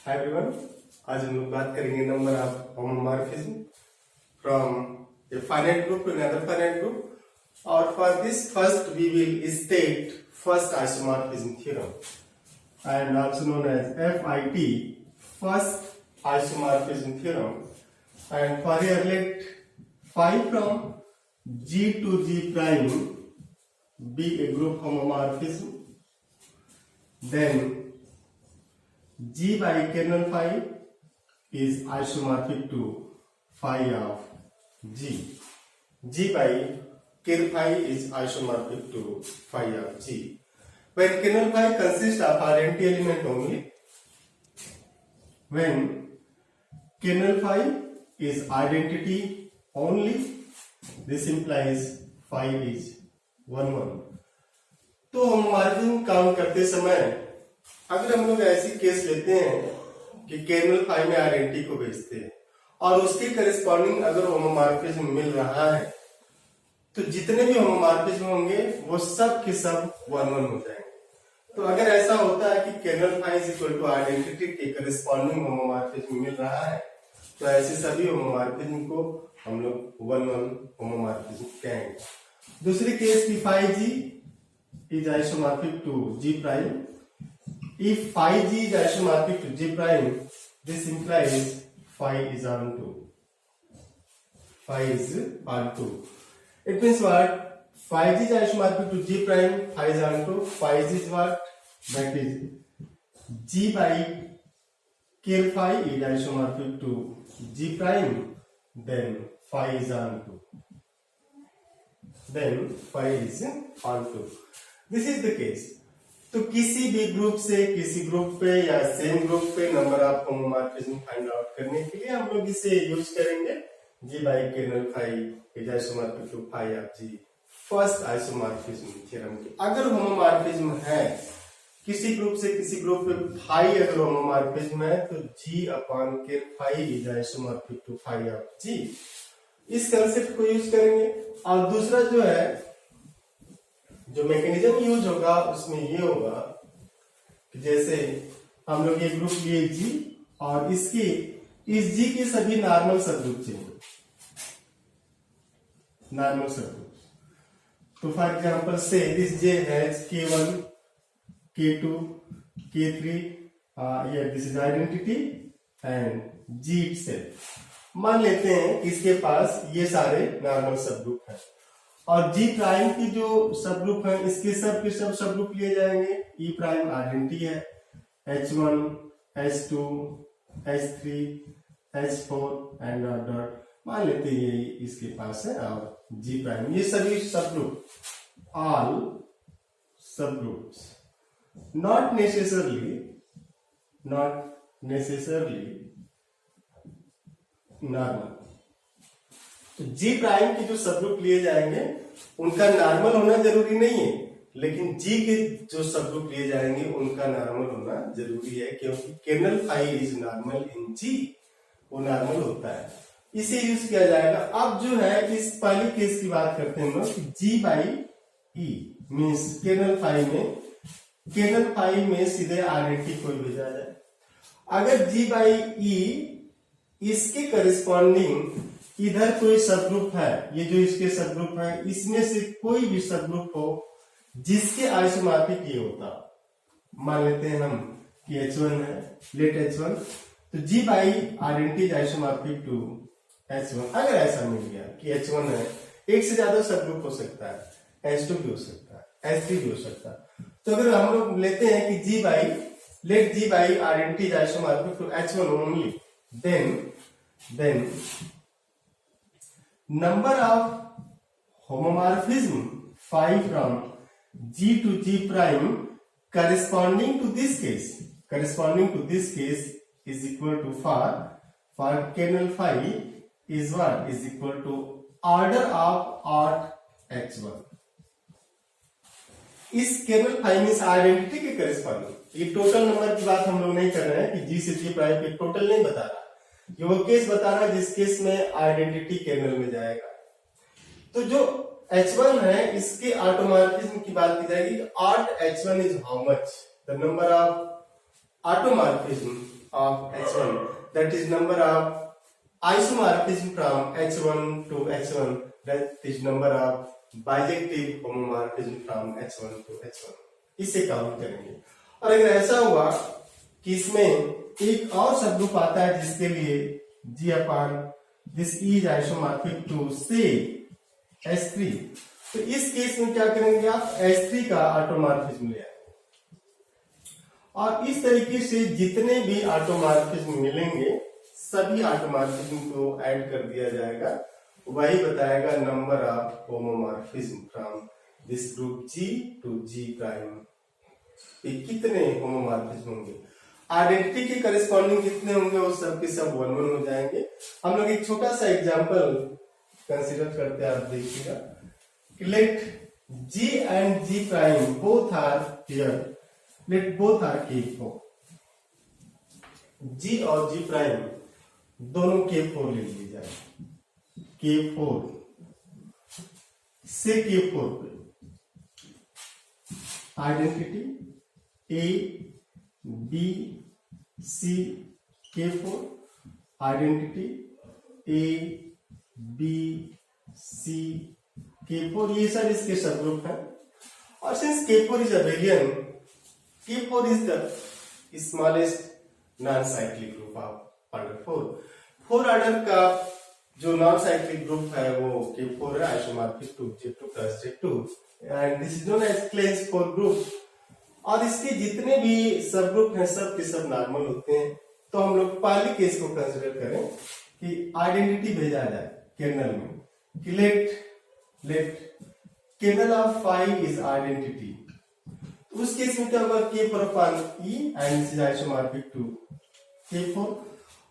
Hi everyone, आज हम लोग बात करेंगे number of homomorphism from a finite group to another finite group. और for this first we will state first isomorphism theorem and also known as FIT, first isomorphism theorem. And for here let phi from G to G prime be a group homomorphism, then G by kernel phi is isomorphic to phi of G. G by kernel phi is isomorphic to phi of G. When kernel phi consists of identity element only, when kernel phi is identity only, this implies phi is 1 1. तो homomorphism count करते समय अगर हम लोग ऐसी case लेते हैं कि कर्नल फाई में आइडेंटिटी को भेजते हैं और उसके करिस्पॉन्डिंग अगर होमोमॉर्फिज्म मिल रहा है तो जितने भी होमोमॉर्फिज्म होंगे वो सब के सब 1 1 हो जाएंगे। तो अगर ऐसा होता है कि kernel phi is equal to identity के करिस्पॉन्डिंग होमोमॉर्फिज्म मिल रहा है तो ऐसे सभी होमोमॉर्फिज्म को हम लोग 1 1 होमोमॉर्फिज्म कहेंगे। दूसरी केस की phi G is isomorphic to G prime. If phi G is isomorphic to G prime, this implies phi is onto. Phi is onto. It means what? Phi G is isomorphic to G prime. Phi is onto. Phi G is what? That is G by K phi is isomorphic to G prime. Then phi is onto. Then phi is onto. This is the case. तो किसी भी group से किसी group पे या same group पे number of homomorphism find out करने के लिए हम लोग इसे यूज करेंगे G by kernel phi is isomorphic to phi of G, first isomorphism theorem की। अगर होमोमॉर्फिज्म है किसी ग्रुप से किसी ग्रुप पे phi अगर होमोमॉर्फिज्म है तो G upon k phi is isomorphic to phi of G, इस कंसेप्ट को यूज करेंगे। और दूसरा जो है जो मैकेनिज्म यूज होगा उसमें ये होगा कि जैसे हम लोग ये ग्रुप लिए G और इसके इस G के सभी नॉर्मल सबग्रुप चाहिए, नॉर्मल सबग्रुप। तो फॉर एग्जांपल से this J has K1, K2, K3, this is identity and G itself. मान लेते हैं कि इसके पास ये सारे नॉर्मल सबग्रुप हैं और G प्राइम की जो सब ग्रुप है इसके सब के सब ग्रुप लिए जाएंगे। E प्राइम आइडेंटिटी है, H1, H2, H3, H4 and dot dot. मान लेते हैं ये इसके पास है और G प्राइम, ये सभी सब ग्रुप, ऑल सब ग्रुप्स, नॉट नेसेसरली नॉर्मल। तो G प्राइम के जो सबग्रुप लिए जाएंगे उनका नॉर्मल होना जरूरी नहीं है, लेकिन G के जो सबग्रुप लिए जाएंगे उनका नॉर्मल होना जरूरी है क्योंकि kernel phi is normal in G, वो नॉर्मल होता है, इसे यूज किया जाएगा। अब जो है इस पहली केस की बात करते हैं हम लोग कि G by E means kernel phi में सीधे आइडेंटिटी कोई भेजा जाए। अगर G by E इसके करिस्पॉन्डिंग इधर कोई सबग्रुप है, ये जो इसके सबग्रुप है इसमें से कोई भी सबग्रुप हो जिसके आइसोमॉर्फिक ये होता, मान लेते हैं हम कि H1 है, लेट H1, तो G by identity isomorphic to H1। अगर ऐसा मिल गया कि H1 है, एक से ज्यादा सबग्रुप हो सकता है, H2 भी हो सकता है, H3 भी हो सकता है। तो अगर हम लोग लेते हैं कि G by identity isomorphic to H1 only, then number of homomorphism phi from G to G prime corresponding to this case is equal to for kernel phi is what is equal to order of odd H1। इस kernel phi में identity के corresponding, ये total number की बात हम लोग नहीं कर रहे हैं कि G से G प्राइम पे टोटल नहीं बता रहा, ये वो केस बता रहा है जिस केस में आइडेंटिटी कर्नल में जाएगा। तो जो H1 है इसके ऑटोमॉर्फिज्म की बात की जाएगी। Aut H1 is how much the number of automorphism of H1, that is number of isomorphism from H1 to H1, that is number of bijective homomorphism from H1 to H1. इसे count करेंगे। और अगर ऐसा हुआ कि इसमें एक और सब ग्रुप आता है जिसके लिए G/this is isomorphic to say H3, तो इस केस में क्या करेंगे आप H3 का ऑटोमॉर्फिज्म ले आएंगे और इस तरीके से जितने भी ऑटोमॉर्फिज्म मिलेंगे सभी ऑटोमॉर्फिज्म को ऐड कर दिया जाएगा, वही बताएगा number of homomorphism from this group G to G prime. ये कितने होमोमॉर्फिज्म होंगे, आइडेंटिटी के करेस्पॉन्डिंग कितने होंगे, वो सब के सब 1 1 हो जाएंगे। हम लोग एक छोटा सा एग्जांपल कंसीडर करते हैं, आप देखिएगा। Let G and G prime both are here, let both are K4। G और G प्राइम दोनों K4 ले लिए जाए, K4 से K4 पे identity A B C K4, identity A B C K4, ये सब इसके सब ग्रुप है। और since K4 is abelian, K4 is the smallest non cyclic group of order 4। 4 ऑर्डर का जो नॉन साइक्लिक ग्रुप है वो K4 है, isomorphic to Z2 plus Z2, and this is known as Klein's 4 group. और इसके जितने भी सब ग्रुप हैं सब के सब नॉर्मल होते हैं। तो हम लोग पहले केस को कंसिडर करें कि आइडेंटिटी भेजा जाए कर्नल में कि let kernel of 5 is identity. तो उस केस में क्या होगा, K4 upon E and this is isomorphic to K4।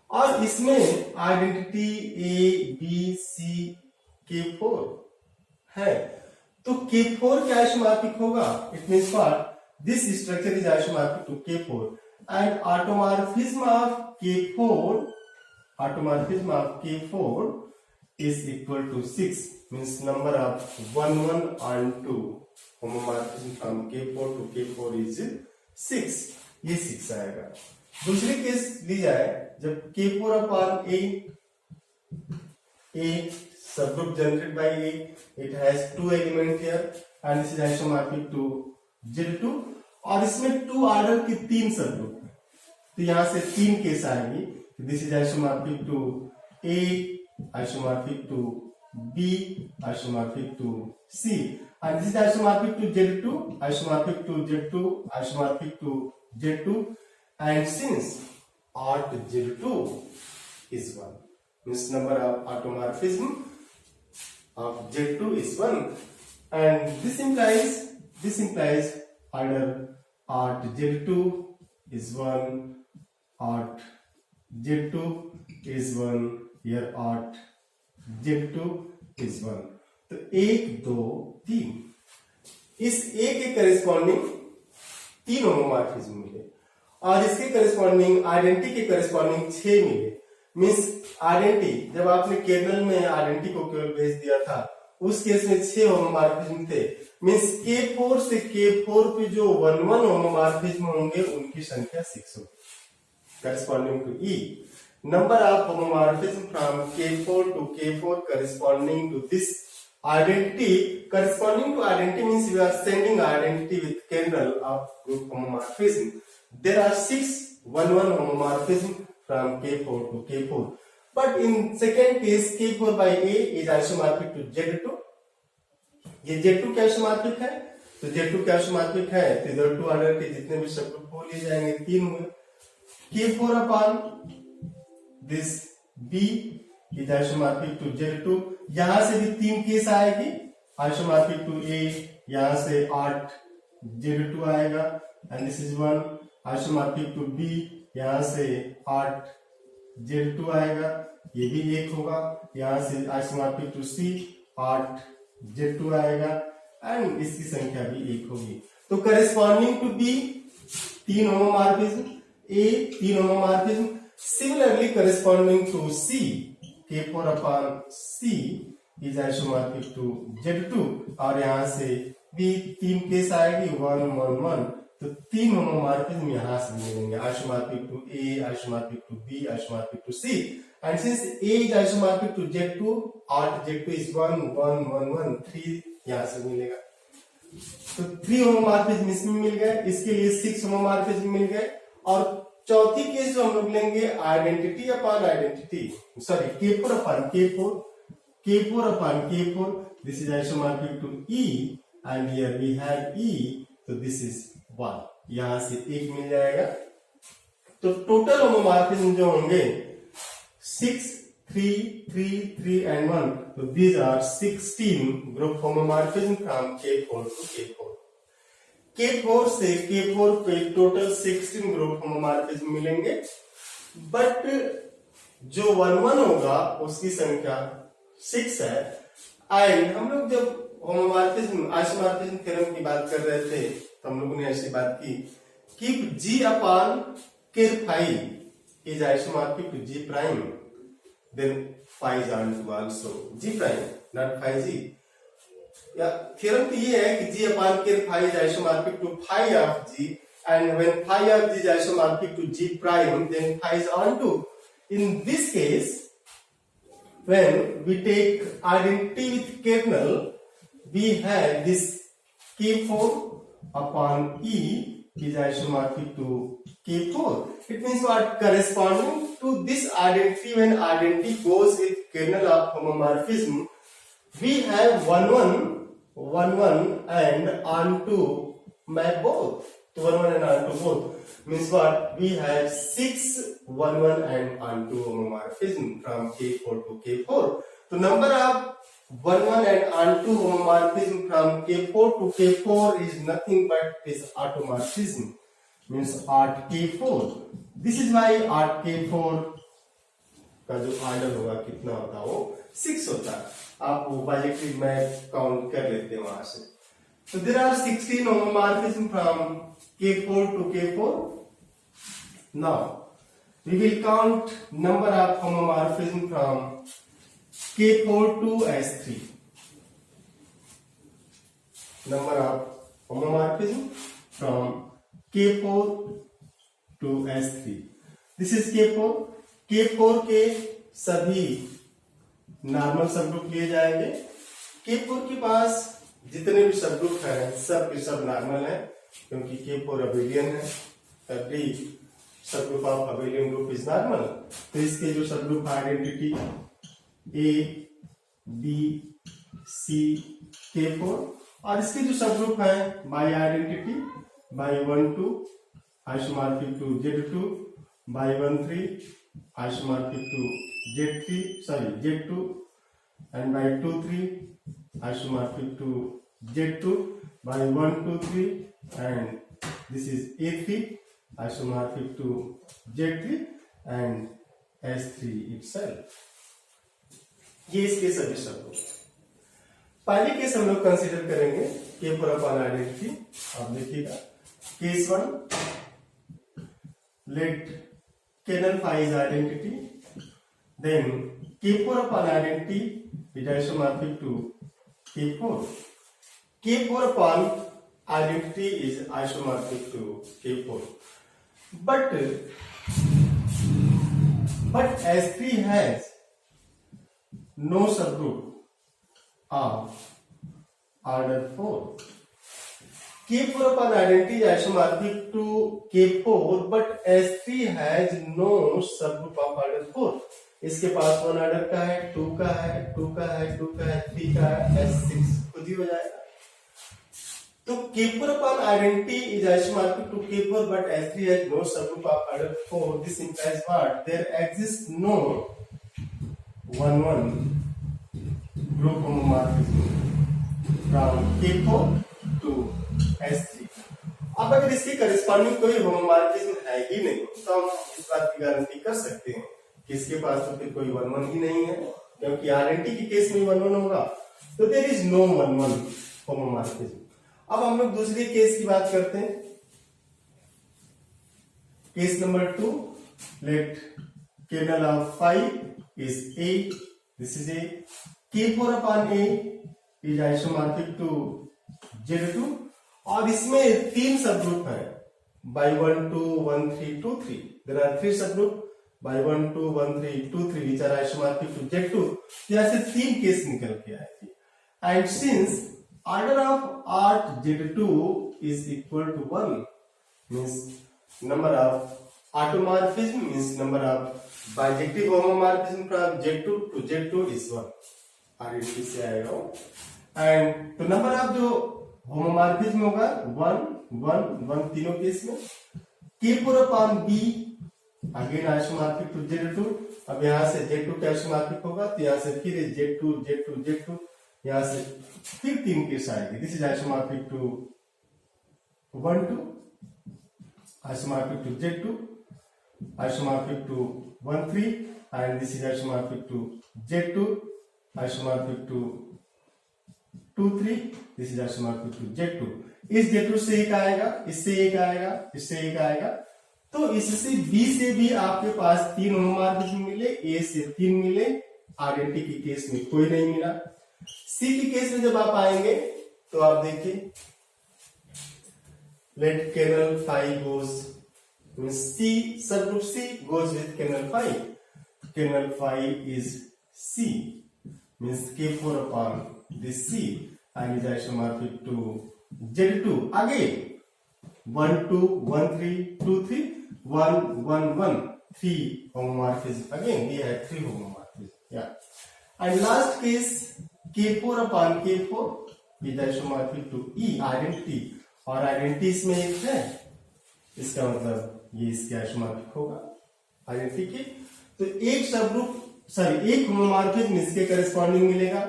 और इसमें identity A B C K4 है, तो K4 क्या आइसोमॉर्फिक होगा, it means what, this structure is isomorphic to K4 and automorphism of K4 is equal to 6, means number of 1 1 and 2 homomorphism from K4 to K4 is 6, ये 6 आएगा। दूसरी case ली जाए जब K4 upon A subgroup generated by A, it has 2 element here and this is isomorphic to Z2, और इसमें 2 order की 3 सब group है, तो यहां से 3 केस आएंगी। This is isomorphic to A, isomorphic to B, isomorphic to C, and this is isomorphic to Z2, isomorphic to Z2, isomorphic to Z2, and since art Z2 is 1, means number of automorphism of Z2 is 1, and this implies order art Z2 is 1, art Z2 is 1, here art Z2 is 1। तो 1 2 3 इस A के corresponding 3 homomorphism मिले और इसके corresponding identity के corresponding 6 मिले। Means identity जब आपने कर्नल में आइडेंटिटी को केवल भेज दिया था उस केस में 6 होमोमॉर्फिज्म थे। मींस K4 से K4 पे जो 1 1 होमोमॉर्फिज्म होंगे उनकी संख्या 6 होगी। Corresponding to E, number of homomorphism from K4 to K4 corresponding to this identity. Corresponding to identity means we are sending identity with kernel of group homomorphism. There are 6 1 1 homomorphism from K4 to K4. But in second case K4 by A is isomorphic to Z2. ये Z2 क्या isomorphic है, तो Z2 क्या isomorphic है, तो इधर 2 order के जितने भी सब ग्रुप हो लिए जाएंगे 3 हुए। K4 upon this B is isomorphic to Z2, यहां से भी 3 केस आएगी, isomorphic to A, यहां से 8 Z2 आएगा and this is 1, isomorphic to B, यहां से 8 Z2 आएगा, ये भी 1 होगा, यहां से isomorphic to C 8 Z2 आएगा एंड इसकी संख्या भी 1 होगी। तो corresponding to B 3 homomorphism, A 3 homomorphism, similarly corresponding to C K4 upon C is isomorphic to Z2 और यहां से भी 3 केस आएगी 1 1 1, तो 3 होमोमॉर्फिज्म यहां से मिलेंगे, isomorphic to A, isomorphic to B, isomorphic to C, and since A is isomorphic to Z2 और Z2 इज 1 1 1 1, 3 यहां से मिलेगा। तो 3 होमोमॉर्फिज्म इसमें मिल गए, इसके लिए 6 होमोमॉर्फिज्म मिल गए। और चौथी केस जो हम लोग लेंगे identity upon identity, sorry K4 upon K4, K4 upon K4, this is isomorphic to E and here we have E, तो दिस इज 1, यहां से 1 मिल जाएगा। तो टोटल होमोमॉर्फिज्म जो होंगे 6 3 3 3 and 1, so these are 16 group homomorphism from K4 to K4। K4 से K4 पे total 16 group homomorphism मिलेंगे, बट जो 1 1 होगा उसकी संख्या 6 है। एंड हम लोग जब होमोमॉर्फिज्म आइसोमॉर्फिज्म थ्योरम की बात कर रहे थे तो हम लोगों ने ऐसी बात की कि G upon K phi is isomorphic to G prime, then phi is onto also G prime, not phi G। या थ्योरम तो ये है कि G upon K phi is isomorphic to phi of G, and when phi of G is isomorphic to G prime, then phi is onto। In this case, when we take identity with kernel, we have this K4 upon E is isomorphic to K4. It means what? Corresponding to this identity, when identity goes with kernel of homomorphism, we have 1 1 1 1 and onto map both. So 1 1 and onto both means what? We have 6 1 1 and onto homomorphism from K4 to K4. So number of 1 1 and onto homomorphism from K4 to K4 is nothing but is automorphism, means art K4। This is why art K4 का जो order होगा कितना होता है, वो 6 होता है। आप वो बायोमेट्रिक मैप काउंट कर लेते हैं वहां से। So there are 16 homomorphism from K4 to K4। Now we will count number of homomorphism from K4 to S3। Number of homomorphism from K4 to S3। This is K4। K4 के सभी normal subgroup लिए जाएंगे। K4 के पास जितने भी subgroup हैं सब के सब नॉर्मल है, क्योंकि K4 अबेलियन है। Every subgroup of abelian group is normal. तो इसके जो subgroup identity A B C K4, और इसके जो सबग्रुप है bye identity by 1 2 isomorphic to Z2, by 1 3 isomorphic to Z3, sorry Z2, and by 2 3 isomorphic to Z2, by 1 2 3, and this is A3 isomorphic to Z3 and S3 itself। ये इसके सभी शब्द। पहले case हम लोग कंसीडर करेंगे K4 upon identity. आप देखिएगा Case 1, let kernel phi is identity, then K4 upon identity is isomorphic to K4। K4 upon identity is isomorphic to K4, but S3 has no subgroup of order 4। K4 upon identity is isomorphic to K4, but S3 has no subgroup of order 4। इसके पास 1 order का है, 2 का है, 2 का है, 2 का है, 3 का है, S6 खुद ही हो जाएगा। तो K4 upon identity is isomorphic to K4, but S3 has no subgroup of order 4। This implies what? There exists no 1 1 group homomorphism from K4 to S3। अब अगर इसकी करस्पॉन्डिंग कोई होमोमॉर्फिज्म है ही नहीं तो हम इस बात की गारंटी कर सकते हैं कि इसके पास तो फिर कोई 1 1 ही नहीं है, क्योंकि आइडेंटिटी के केस में 1 1 होगा, तो देयर इज नो 1 1 होमोमॉर्फिज्म। अब हम लोग दूसरे केस की बात करते हैं। Case number 2, let kernel of phi is A, this is A। K4 upon A is isomorphic to Z2, और इसमें 3 सब ग्रुप है by 1 2 1 3 2 3. There are 3 subgroup by 1 2 1 3 2 3 which are isomorphic to Z2. यहाँ से 3 केस निकल के आए थे. And since order of art Z2 is equal to 1, means number of automorphism means number of bijective homomorphism from Z2 to Z2 is 1. RDT से आएगा वो. And तो number of जो होमोमॉर्फिज्म होगा 1 1 1 तीनों केस में. K4 upon B again isomorphic to Z2. अब यहाँ से Z2 का आइसोमॉर्फिक होगा तो यहाँ से फिर Z2 Z2 Z2 यहाँ से फिर 3 केस आएगी. This is isomorphic to 1 2, isomorphic to Z2, isomorphic to 1 3 and this is isomorphic to Z2, isomorphic to 2 3, this is isomorphic to Z2. इस Z2 से एक आएगा, इससे एक आएगा, इससे एक आएगा. तो इससे B से भी आपके पास 3 होमोमॉर्फिज्म मिले, A से 3 मिले, आइडेंटिटी के केस में कोई नहीं मिला. C के केस में जब आप आएंगे तो आप देखिए let kernel phi goes C subgroup C goes with kernel phi. Kernel phi is C means K4 upon this C and is isomorphic to Z2. Again 1 2 1 3 2 3 1 1 1 3 homomorphism. Again we have 3 homomorphism. Yeah. And last case K4 upon K4 is isomorphic to E identity. और identity इसमें एक है, इसका मतलब ये इसके isomorphic होगा identity की. तो एक सबग्रुप एक होमोमॉर्फिज्म इसके करेस्पॉन्डिंग मिलेगा.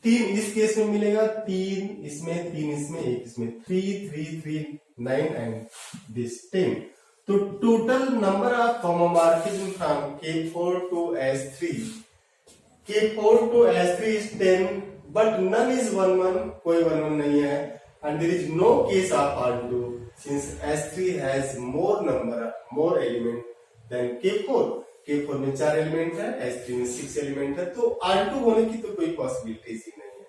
3 इस केस में मिलेगा, 3 इसमें 3 इसमें 1 इसमें 3 3 3 9 एंड दिस 10. तो total number of homomorphism from K4 to S3 to S3 is 10 but none is 1 1. कोई 1 1 नहीं है. And there is no case of R2 since S3 has more element than K4. K4 में 4 element है, S3 में 6 element है. तो R2 होने की तो कोई पॉसिबिलिटीज ही नहीं है.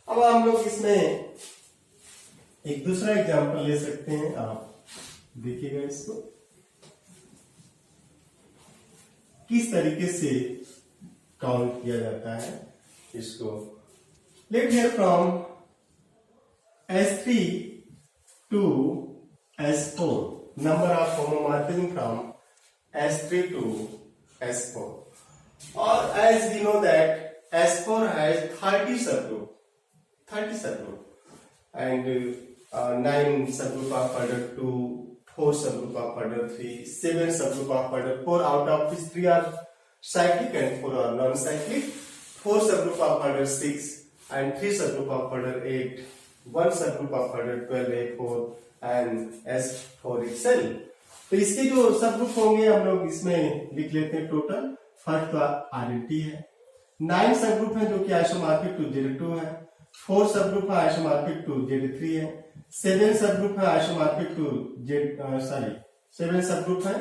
अब हम लोग इसमें एक दूसरा एग्जांपल ले सकते हैं. आप देखिएगा इसको किस तरीके से काउंट किया जाता है इसको. Let here from S3 to S4 number of homomorphism from S3 to S4. Or as we know that S4 has 30 subgroup and 9 subgroup of order 2, 4 subgroup of order 3, 7 subgroup of order 4 out of which 3 are cyclic and 4 are non-cyclic, 4 subgroup of order 6 and 3 subgroup of order 8, 1 subgroup of order 12 A4 and S4 itself. तो इसके जो subgroup होंगे हम लोग इसमें लिख लेते हैं टोटल. फर्स्ट तो आइडेंटिटी है. 9 सबग्रुप है जो कि आइसोमॉर्फिक टू Z2 है. 4 सबग्रुप है आइसोमॉर्फिक टू Z3 है. 7 सबग्रुप है आइसोमॉर्फिक टू 7 सबग्रुप है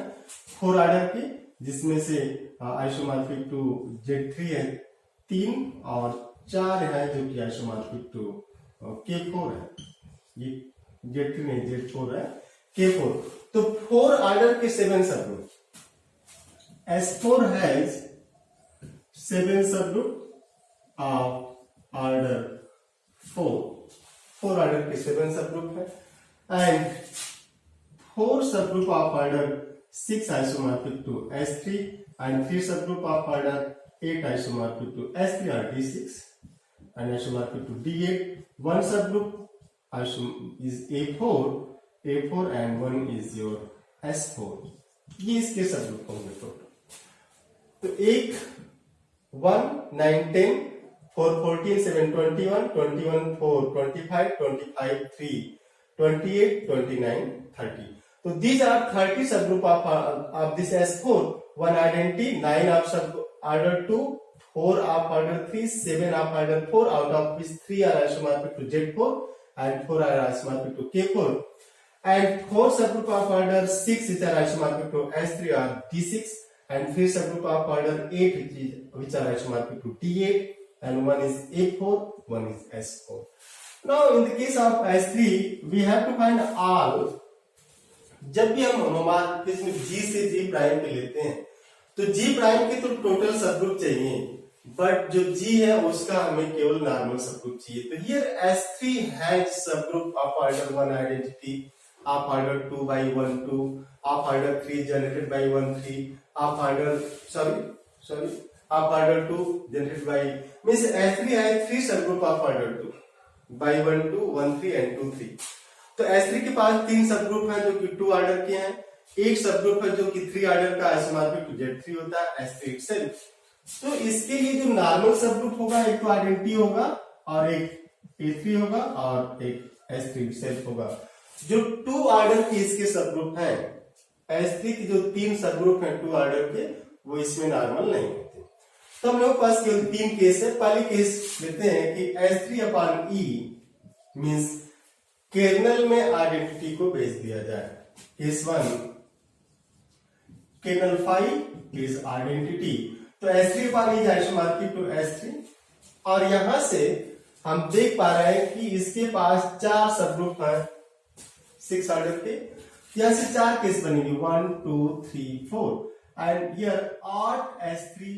4 ऑर्डर के, जिसमें से आइसोमॉर्फिक टू Z3 है 3 और 4 है जो कि आइसोमॉर्फिक टू K4 है. ये Z3 नहीं Z4 है K4. तो 4 ऑर्डर के 7 subgroup. S4 has 7 subgroup of order 4 order के 7 सबग्रुप है and 4 subgroup of order 6 isomorphic to S3 and 3 subgroup of order 8 isomorphic to S3 और D6 and isomorphic to D8. 1 subgroup is A4 and 1 is your S4. ये इसके subgroup होंगे total. तो 1 1 9 10 4 14 7 21 21 4 25 25 3 28 29 30. So these are 30 subgroup of this S4. 1 identity, 9 of sub order 2, 4 of order 3, 7 of order 4, out of which 3 are isomorphic to Z4 and 4 are isomorphic to K4. And 4 subgroup of order 6 which are isomorphic to S3 are D6 and 3 subgroup of order 8 which are isomorphic to D8 and 1 is A4, 1 is S4. Now in the case of S3 we have to find all. जब भी हम हमारे इसमें G से G prime पे लेते हैं तो G प्राइम के तो टोटल सबग्रुप चाहिए, बट जो G है उसका हमें केवल नॉर्मल सबग्रुप चाहिए। तो here S3 has subgroup of order 1 identity, of order 2 by 1 2, of order 3 generated by 1 3, of order 2 generated by means S3 has 3 subgroup of order 2 by 1 2 1 3 and 2 3। तो S3 के पास 3 subgroup हैं जो कि 2 ऑर्डर के हैं, एक सबग्रुप है जो कि 3 ऑर्डर का आइसोमॉर्फिक टू Z3 होता है S3 itself। तो इसके लिए जो नॉर्मल सबग्रुप होगा एक तो आइडेंटिटी होगा और एक A3 होगा और एक S3 itself होगा। जो 2 ऑर्डर के इसके सबग्रुप हैं, S3 के जो 3 सबग्रुप हैं 2 ऑर्डर के, वो इसमें नॉर्मल नहीं होते। तो हम लोग के पास केवल 3 केस है। पहले केस लेते हैं कि S3/E मींस कर्नल में आइडेंटिटी को भेज दिया जाए। Case 1 kernel phi is identity, तो S3/E is isomorphic to S3 और यहां से हम देख पा रहे हैं कि इसके पास 4 सबग्रुप हैं 6 ऑर्डर के। यहां से 4 केस बनेंगे 1 2 3 4 एंड हियर 8 S3